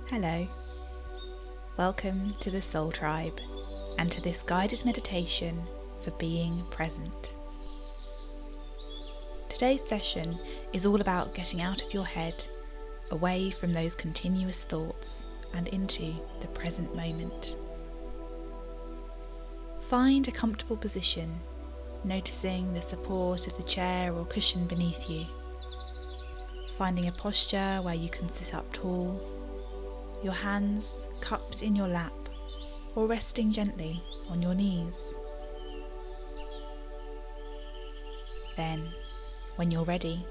Hello, welcome to the Soul Tribe and to this guided meditation for being present. Today's session is all about getting out of your head, away from those continuous thoughts and into the present moment. Find a comfortable position, noticing the support of the chair or cushion beneath you. Finding a posture where you can sit up tall, your hands cupped in your lap or resting gently on your knees. Then, when you're ready,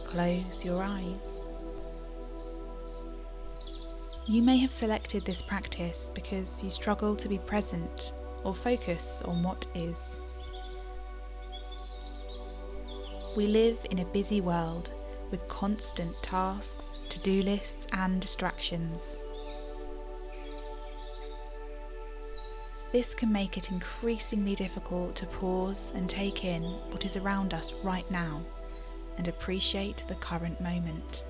close your eyes. You may have selected this practice because you struggle to be present or focus on what is. We live in a busy world with constant tasks, to-do lists and distractions. This can make it increasingly difficult to pause and take in what is around us right now and appreciate the current moment.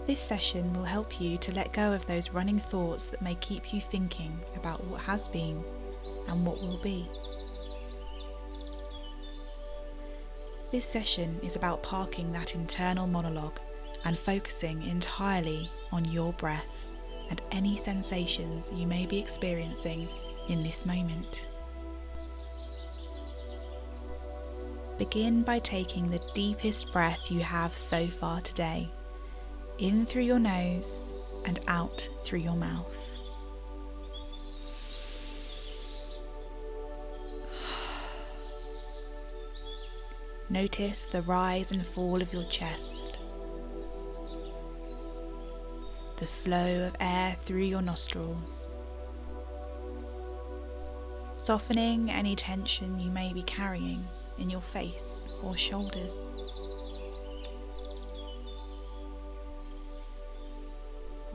This session will help you to let go of those running thoughts that may keep you thinking about what has been and what will be. This session is about parking that internal monologue and focusing entirely on your breath and any sensations you may be experiencing in this moment. Begin by taking the deepest breath you have so far today, in through your nose and out through your mouth. Notice the rise and fall of your chest, the flow of air through your nostrils, softening any tension you may be carrying in your face or shoulders.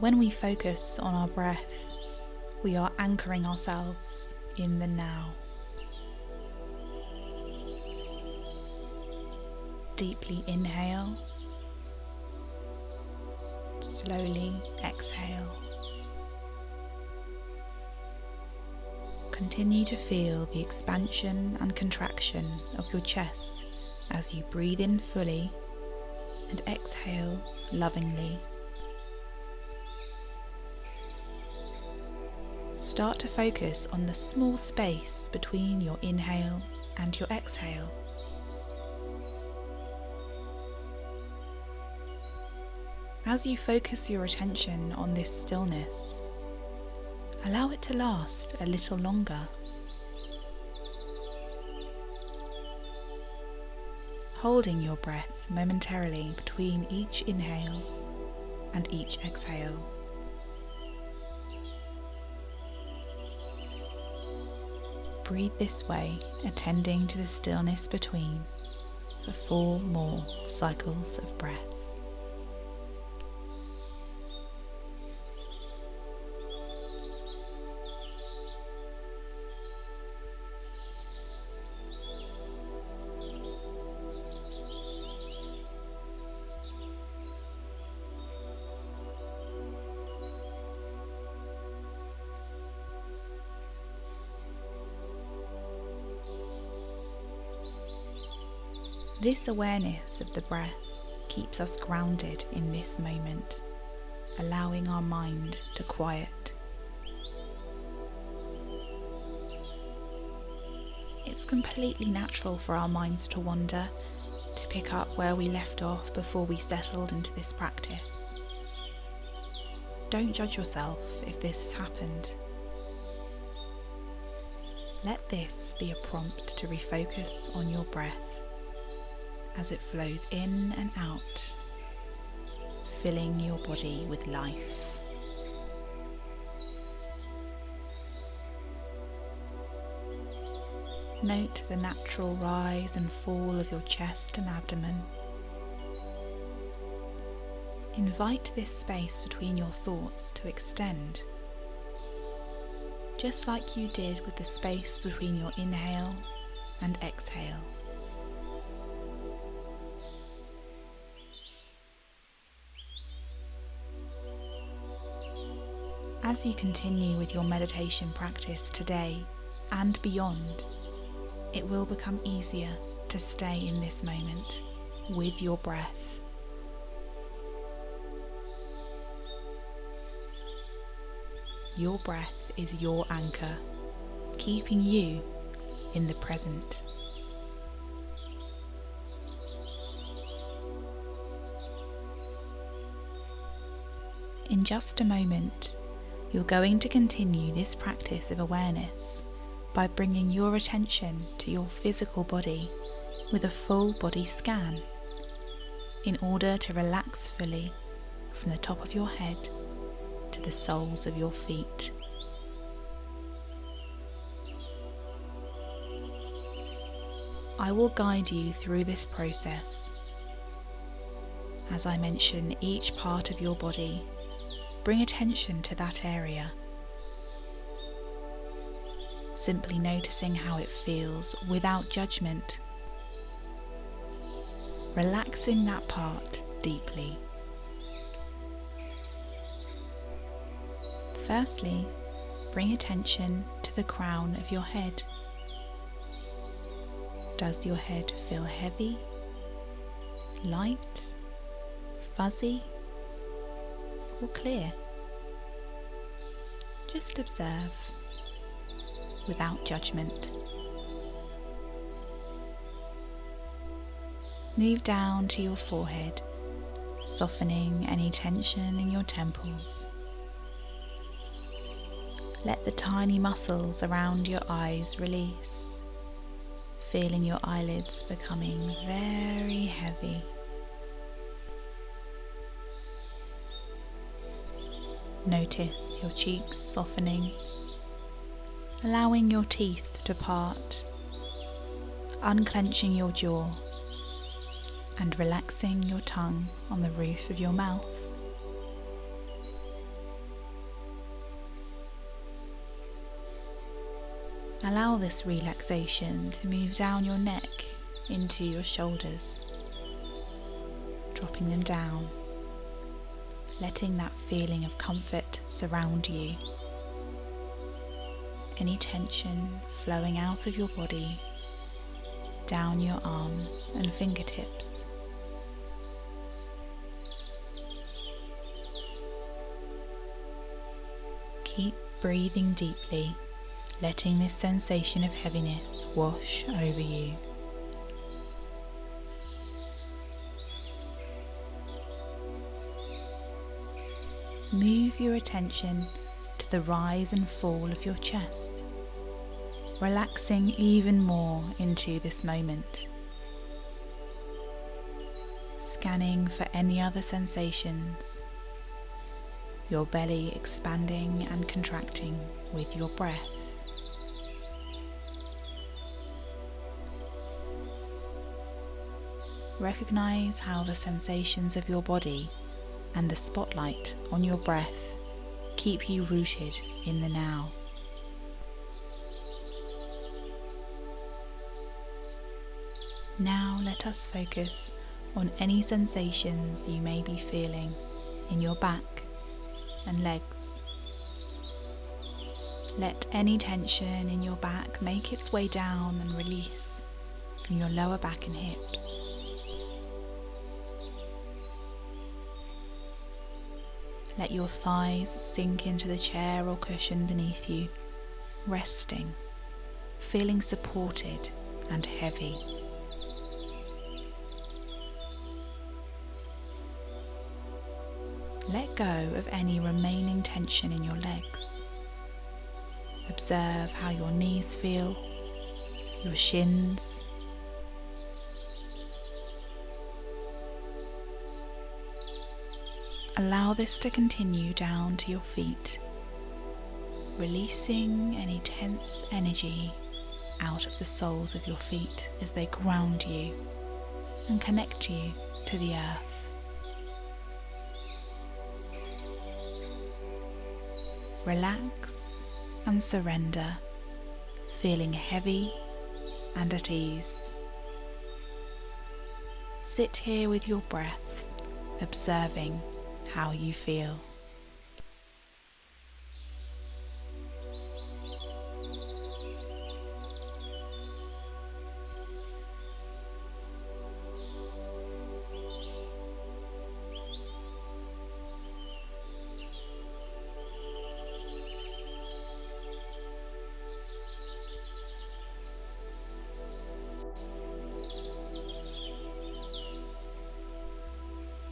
When we focus on our breath, we are anchoring ourselves in the now. Deeply inhale, slowly exhale. Continue to feel the expansion and contraction of your chest as you breathe in fully and exhale lovingly. Start to focus on the small space between your inhale and your exhale. As you focus your attention on this stillness, allow it to last a little longer. Holding your breath momentarily between each inhale and each exhale. Breathe this way, attending to the stillness between, for 4 more cycles of breath. This awareness of the breath keeps us grounded in this moment, allowing our mind to quiet. It's completely natural for our minds to wander, to pick up where we left off before we settled into this practice. Don't judge yourself if this has happened. Let this be a prompt to refocus on your breath as it flows in and out, filling your body with life. Note the natural rise and fall of your chest and abdomen. Invite this space between your thoughts to extend, just like you did with the space between your inhale and exhale. As you continue with your meditation practice today and beyond, it will become easier to stay in this moment with your breath. Your breath is your anchor, keeping you in the present. In just a moment, you're going to continue this practice of awareness by bringing your attention to your physical body with a full body scan in order to relax fully from the top of your head to the soles of your feet. I will guide you through this process. As I mention each part of your body, bring attention to that area, simply noticing how it feels without judgment, relaxing that part deeply. Firstly, bring attention to the crown of your head. Does your head feel heavy, light, fuzzy, or clear? Just observe without judgment. Move down to your forehead, softening any tension in your temples. Let the tiny muscles around your eyes release, feeling your eyelids becoming very heavy. Notice your cheeks softening, allowing your teeth to part, unclenching your jaw, and relaxing your tongue on the roof of your mouth. Allow this relaxation to move down your neck into your shoulders, dropping them down, letting that feeling of comfort surround you. Any tension flowing out of your body, down your arms and fingertips. Keep breathing deeply, letting this sensation of heaviness wash over you. Move your attention to the rise and fall of your chest, relaxing even more into this moment. Scanning for any other sensations, your belly expanding and contracting with your breath. Recognize how the sensations of your body and the spotlight on your breath keep you rooted in the now. Now let us focus on any sensations you may be feeling in your back and legs. Let any tension in your back make its way down and release from your lower back and hips. Let your thighs sink into the chair or cushion beneath you, resting, feeling supported and heavy. Let go of any remaining tension in your legs. Observe how your knees feel, your shins, allow this to continue down to your feet, releasing any tense energy out of the soles of your feet as they ground you and connect you to the earth. Relax and surrender, feeling heavy and at ease. Sit here with your breath, observing how you feel.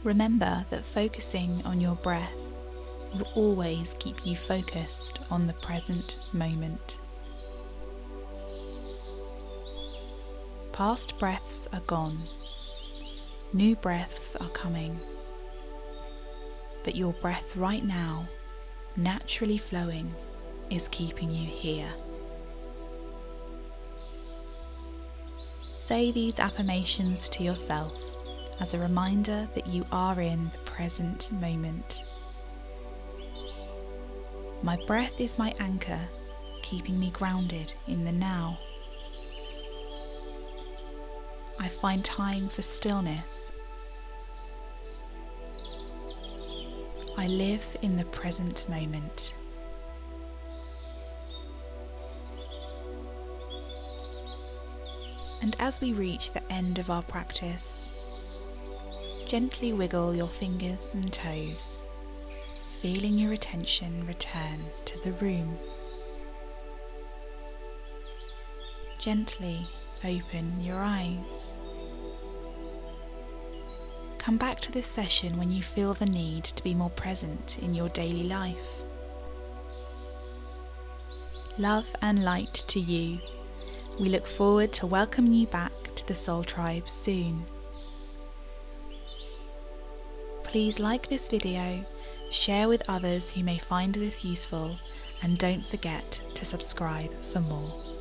Remember that focusing on your breath will always keep you focused on the present moment. Past breaths are gone. New breaths are coming. But your breath right now, naturally flowing, is keeping you here. Say these affirmations to yourself as a reminder that you are in the present moment. My breath is my anchor, keeping me grounded in the now. I find time for stillness. I live in the present moment. And as we reach the end of our practice, gently wiggle your fingers and toes, feeling your attention return to the room. Gently open your eyes. Come back to this session when you feel the need to be more present in your daily life. Love and light to you. We look forward to welcoming you back to the Soul Tribe soon. Please like this video, share with others who may find this useful, and don't forget to subscribe for more.